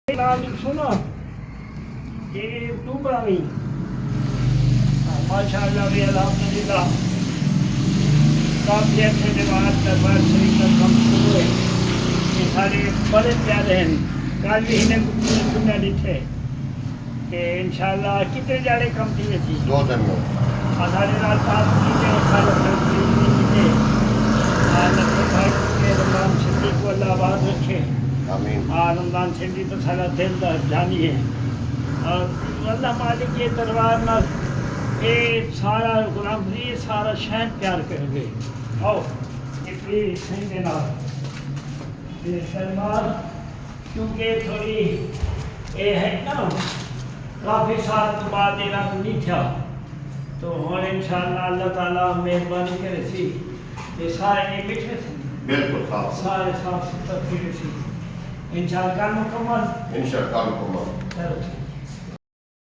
سنا یہ اکتوبر میں ماشاء اللہ بھی الحمدللہ کافی اچھے جماعت دربار شریف کا کم شروع ہے. یہ سارے بڑے پیارے ہیں. کل بھی انہیں سننے لکھے کہ انشاءاللہ کتنے جاڑے کم تھی تھی 2 دن میں ہمارے رات رمضان شریف کو اللہ آباد رکھے. آمین. رمضان شریف تو سارا دل جانی ہے اور اللہ مالک یہ دربار نہ یہ سارا غلام یہ سارا شہر پیار کر گئے. آؤ یہ صحیح دینا یہ دربار کیونکہ تھوڑی یہ ہے نا کافی سال تو بعد یہ نہیں تھا تو ہوں انشاءاللہ اللہ تعالیٰ مہربانی کرے سی یہ سارے یہ بیٹھے تھے بالکل صاف سارے صاف ستھرے سی انشاءاللہ کل مکمل انشاءاللہ مکمل. چلو ٹھیک